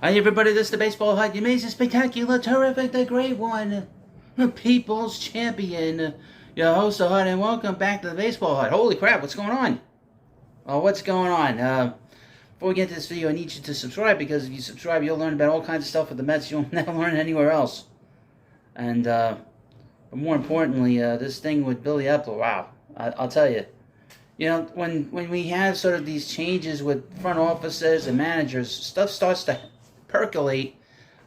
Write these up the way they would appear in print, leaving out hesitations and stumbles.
Hi everybody, this is the Baseball Hut, the amazing, spectacular, terrific, the great one, the People's Champion, your host of Hut, and welcome back to the Baseball Hut. Holy crap, what's going on? What's going on? Before we get to this video, I need you to subscribe, because if you subscribe, you'll learn about all kinds of stuff with the Mets you'll never learn anywhere else. And, but more importantly, this thing with Billy Eppler, wow, I'll tell you. You know, when we have sort of these changes with front offices and managers, stuff starts to percolate.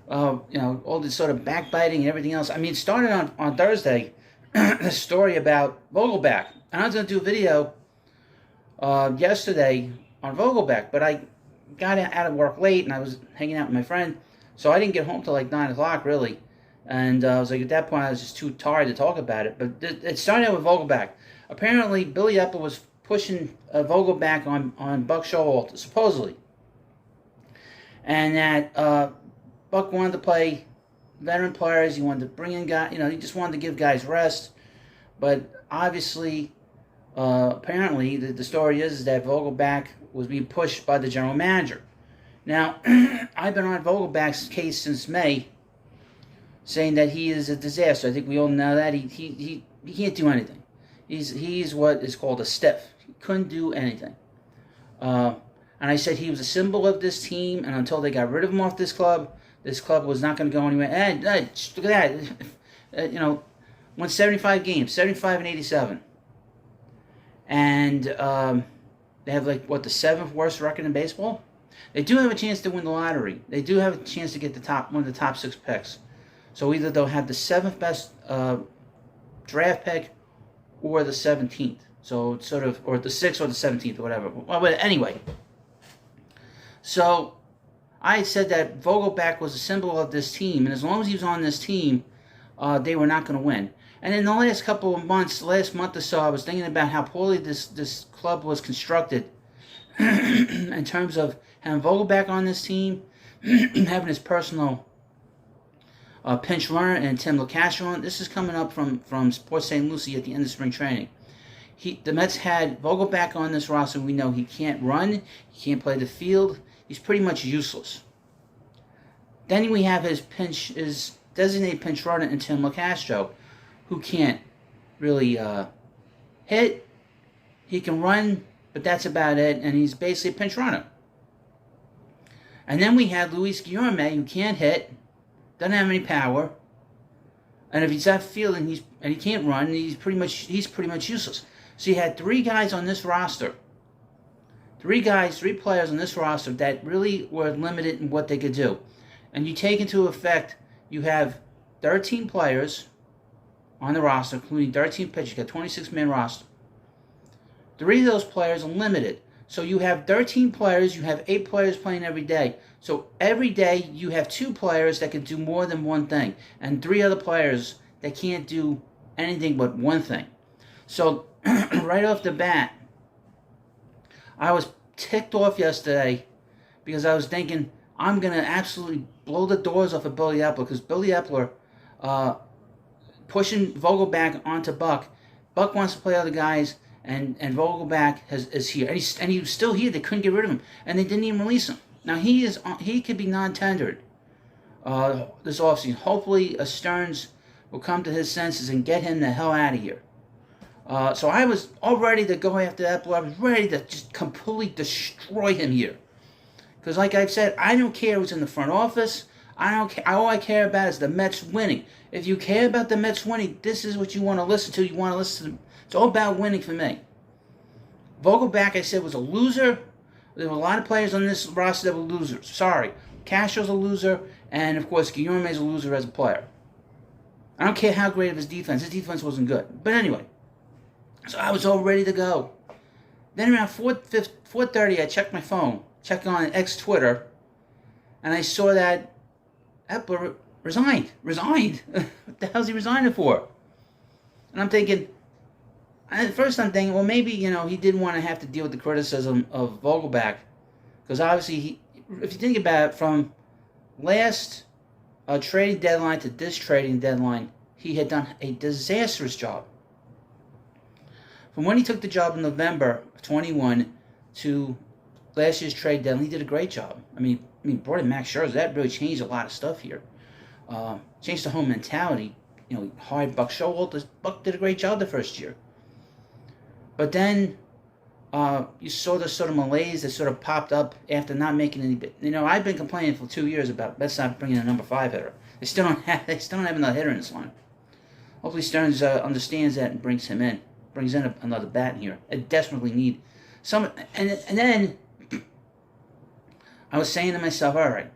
You know, all this sort of backbiting and everything else. I mean, it started on Thursday, the story about Vogelback. And I was going to do a video yesterday on Vogelback, but I got out of work late and I was hanging out with my friend, so I didn't get home till like 9 o'clock, really. And I was like, at that point, I was just too tired to talk about it. But it started out with Vogelback. Apparently, Billy Eppler was pushing Vogelback on Buck Showalter, supposedly. And that Buck wanted to play veteran players. He wanted to bring in guys, you know, he just wanted to give guys rest. But obviously, apparently, the story is that Vogelback was being pushed by the general manager. Now, I've been on Vogelback's case since May, saying that he is a disaster. I think we all know that. He can't do anything. He's what is called a stiff. He couldn't do anything. And I said he was a symbol of this team, and until they got rid of him off this club was not going to go anywhere. And look at that. You know, won 75 games, 75 and 87. And they have, like, what, the 7th worst record in baseball? They do have a chance to win the lottery. They do have a chance to get one of the top 6 picks. So either they'll have the 7th best draft pick or the 17th. So it's sort of, or the 6th or the 17th or whatever. Well, but anyway. So I said that Vogelback was a symbol of this team, and as long as he was on this team, they were not going to win. And in the last couple of months, last month or so, I was thinking about how poorly this club was constructed in terms of having Vogelback on this team, having his personal pinch runner and Tim LeCastro on. This is coming up from Sports St. Lucie at the end of spring training. The Mets had Vogelback on this roster. We know he can't run, he can't play the field. He's pretty much useless. Then we have his designated pinch runner in Tim LeCastro, who can't really hit. He can run, but that's about it, and he's basically a pinch runner. And then we have Luis Guillorme, who can't hit, doesn't have any power, and if he's not fielding, he can't run, he's pretty much useless. So you had 3 guys on this roster, 3 players on this roster that really were limited in what they could do. And you take into effect, you have 13 players on the roster, including 13 pitchers. You got a 26-man roster. 3 of those players are limited. So you have 13 players, you have 8 players playing every day. So every day you have 2 players that can do more than one thing, and 3 other players that can't do anything but one thing. So right off the bat, I was ticked off yesterday because I was thinking, I'm going to absolutely blow the doors off of Billy Eppler, because Billy Eppler pushing Vogelback onto Buck. Buck wants to play other guys, and Vogelback is here. And he was still here. They couldn't get rid of him, and they didn't even release him. Now, he could be non-tendered this offseason. Hopefully, Stearns will come to his senses and get him the hell out of here. So I was all ready to go after Eppler. I was ready to just completely destroy him here. Because like I've said, I don't care who's in the front office. I don't care. All I care about is the Mets winning. If you care about the Mets winning, this is what you want to listen to. You want to listen to them. It's all about winning for me. Vogelback, I said, was a loser. There were a lot of players on this roster that were losers. Sorry. Castro's a loser, and of course, Guillorme's a loser as a player. I don't care how great of his defense. His defense wasn't good. But anyway. So I was all ready to go. Then around 4:30, I checked my phone, checked on X Twitter, and I saw that Eppler resigned. What the hell's he resigning for? And I'm thinking, at first I'm thinking, well, maybe, you know, he didn't want to have to deal with the criticism of Vogelback, because obviously, if you think about it, from last trading deadline to this trading deadline, he had done a disastrous job. From when he took the job in November of 21 to last year's trade deadline, he did a great job. I mean, brought in Max Scherzer. That really changed a lot of stuff here. Changed the whole mentality. You know, hired Buck Showalter. Buck did a great job the first year. But then you saw the sort of malaise that sort of popped up after not making any. You know, I've been complaining for 2 years about Mets not bringing a number 5 hitter. They still don't have another hitter in this line. Hopefully Stearns understands that and brings him in. Brings in another bat in here. I desperately need some. And then I was saying to myself, all right,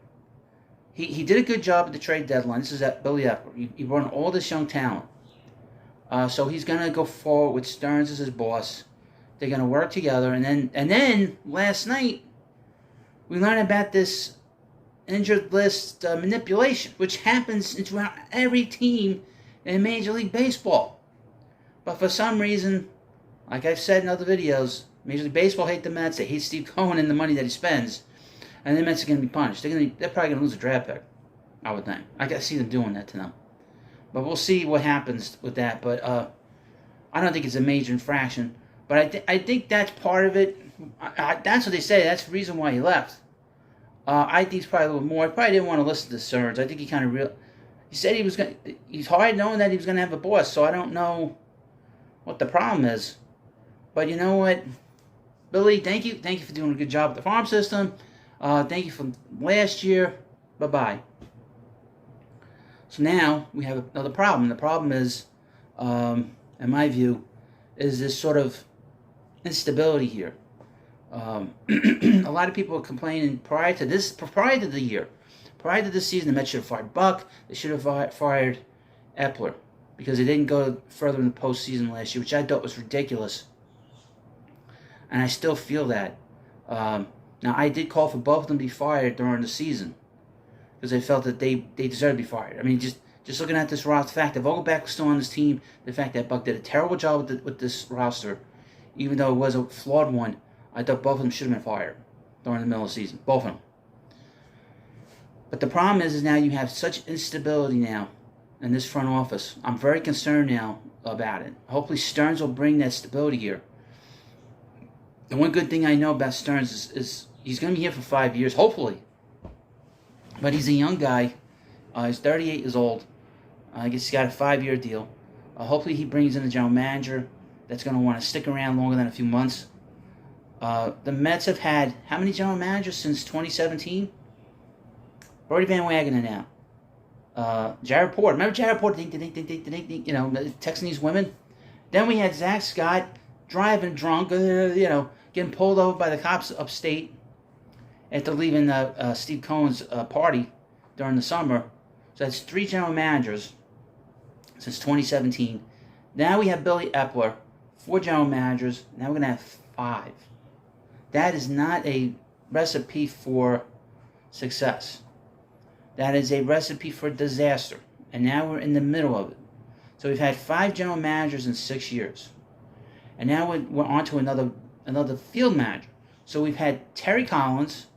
he did a good job at the trade deadline. This is at Billy Eppler. He brought in all this young talent. So he's going to go forward with Stearns as his boss. They're going to work together. And then last night, we learned about this injured list manipulation, which happens throughout every team in Major League Baseball. But for some reason, like I've said in other videos, Major League Baseball hate the Mets. They hate Steve Cohen and the money that he spends. And the Mets are going to be punished. They're probably going to lose a draft pick, I would think. I can see them doing that to them. But we'll see what happens with that. But I don't think it's a major infraction. But I think that's part of it. That's what they say. That's the reason why he left. I think it's probably a little more. He probably didn't want to listen to Stearns. I think he kind of he said he was going. He's hard knowing that he was going to have a boss. So I don't know what the problem is. But you know what, Billy? Thank you for doing a good job with the farm system. Thank you for last year. Bye-bye. So now we have another problem. The problem is, in my view, is this sort of instability here. A lot of people are complaining prior to the year. Prior to this season, the Mets should have fired Buck. They should have fired Eppler because they didn't go further in the postseason last year, which I thought was ridiculous. And I still feel that. Now, I did call for both of them to be fired during the season because I felt that they deserved to be fired. I mean, just looking at this roster, the fact that Vogelback was still on this team, the fact that Buck did a terrible job with this roster, even though it was a flawed one, I thought both of them should have been fired during the middle of the season. Both of them. But the problem is now you have such instability now in this front office. I'm very concerned now about it. Hopefully Stearns will bring that stability here. The one good thing I know about Stearns is he's going to be here for 5 years, hopefully. But he's a young guy. He's 38 years old. I guess he's got a 5-year deal. Hopefully he brings in a general manager that's going to want to stick around longer than a few months. The Mets have had how many general managers since 2017? Brody Van Wagenen now. Jared Porter. Remember Jared Porter? You know, texting these women. Then we had Zach Scott driving drunk, getting pulled over by the cops upstate after leaving Steve Cohen's party during the summer. So that's 3 general managers since 2017. Now we have Billy Eppler, 4 general managers. Now we're going to have 5. That is not a recipe for success. That is a recipe for disaster. And now we're in the middle of it. So we've had 5 general managers in 6 years. And now we're on to another field manager. So we've had Terry Collins,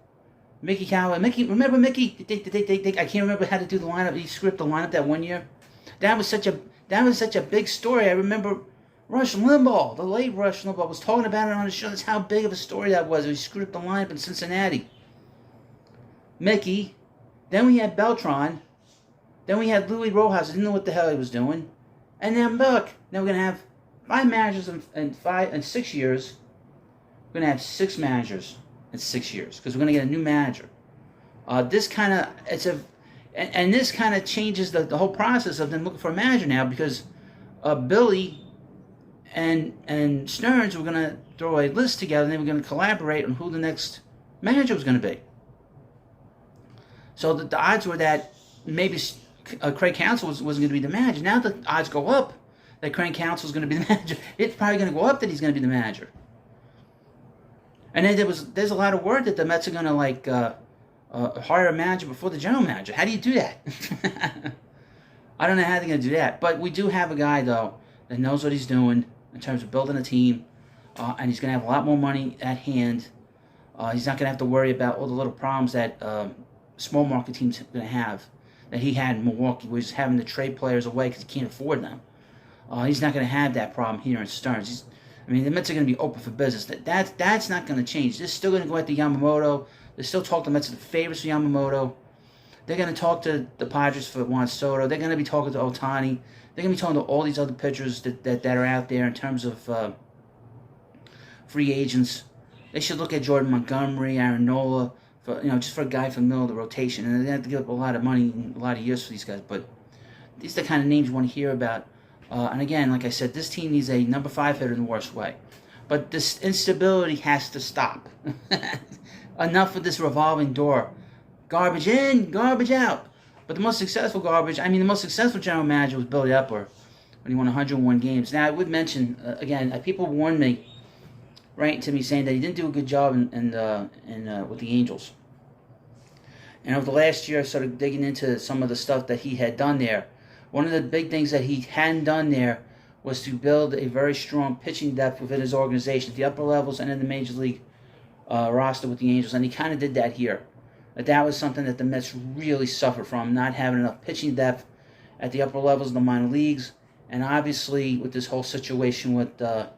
Mickey Callaway. Remember Mickey? I can't remember how to do the lineup. He scripted the lineup that one year. That was such a big story. I remember Rush Limbaugh, the late Rush Limbaugh, was talking about it on the show. That's how big of a story that was. He screwed up the lineup in Cincinnati. Mickey. Then we had Beltran. Then we had Louis Rojas. Didn't know what the hell he was doing. And then Buck. Now we're going to have 5 managers in 6 years. We're going to have 6 managers in 6 years because we're going to get a new manager. This kind of changes the whole process of them looking for a manager now because Billy and Stearns were going to throw a list together and they were going to collaborate on who the next manager was going to be. So the odds were that maybe Craig Counsell wasn't going to be the manager. Now the odds go up that Craig Counsell is going to be the manager. It's probably going to go up that he's going to be the manager. And then there's a lot of word that the Mets are going to hire a manager before the general manager. How do you do that? I don't know how they're going to do that. But we do have a guy, though, that knows what he's doing in terms of building a team. And he's going to have a lot more money at hand. He's not going to have to worry about all the little problems that small market teams are going to have. That he had in Milwaukee, where he's having to trade players away because he can't afford them. He's not going to have that problem here in Stearns. I mean, the Mets are going to be open for business. That's not going to change. They're still going to go after Yamamoto. They still talk the Mets are the favorites for Yamamoto. They're going to talk to the Padres for Juan Soto. They're going to be talking to Ohtani. They're going to be talking to all these other pitchers that are out there in terms of free agents. They should look at Jordan Montgomery, Aaron Nola, just for a guy from the middle of the rotation. And they have to give up a lot of money and a lot of years for these guys. But these are the kind of names you want to hear about. And again, like I said, this team needs a number 5 hitter in the worst way. But this instability has to stop. Enough of this revolving door. Garbage in, garbage out. But the most successful the most successful general manager was Billy Eppler when he won 101 games. Now, I would mention, again, people warned me, right, to me saying that he didn't do a good job with the Angels. And over the last year, I started digging into some of the stuff that he had done there. One of the big things that he hadn't done there was to build a very strong pitching depth within his organization, at the upper levels and in the major league roster with the Angels. And he kind of did that here. That was something that the Mets really suffered from, not having enough pitching depth at the upper levels of the minor leagues. And obviously with this whole situation with on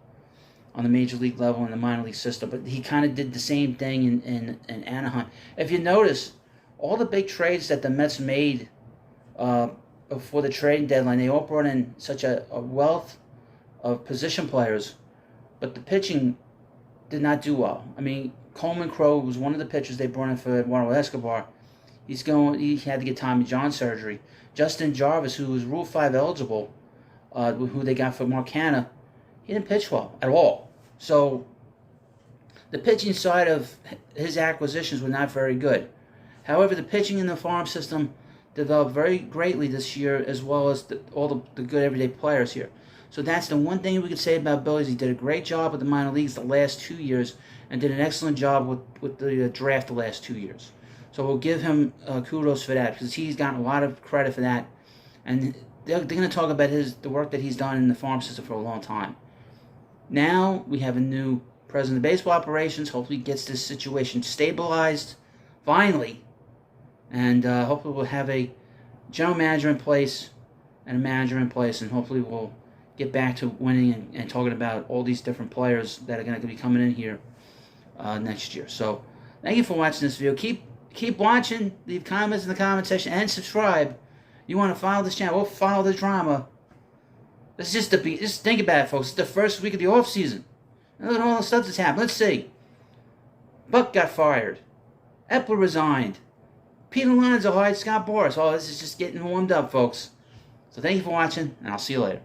the major league level and the minor league system. But he kind of did the same thing in Anaheim. If you notice, all the big trades that the Mets made before the trading deadline, they all brought in such a wealth of position players, but the pitching did not do well. I mean, Coleman Crowe was one of the pitchers they brought in for Eduardo Escobar. He had to get Tommy John surgery. Justin Jarvis, who was Rule 5 eligible, who they got for Mark Hanna, he didn't pitch well at all. So the pitching side of his acquisitions were not very good. However, the pitching in the farm system developed very greatly this year, as well as all the good everyday players here. So that's the one thing we could say about Billy. Is he did a great job with the minor leagues the last 2 years and did an excellent job with the draft the last 2 years. So we'll give him kudos for that, because he's gotten a lot of credit for that. And they're going to talk about the work that he's done in the farm system for a long time. Now we have a new president of baseball operations. Hopefully he gets this situation stabilized finally. And hopefully we'll have a general manager in place and a manager in place. And hopefully we'll get back to winning and talking about all these different players that are going to be coming in here next year. So thank you for watching this video. Keep watching. Leave comments in the comment section and subscribe. You want to follow this channel? We'll follow the drama. This is just think about it, folks. It's the first week of the off season. And look at all the stuff that's happened. Let's see. Buck got fired. Eppler resigned. Pete Alonso hired Scott Boras. Oh, this is just getting warmed up, folks. So thank you for watching, and I'll see you later.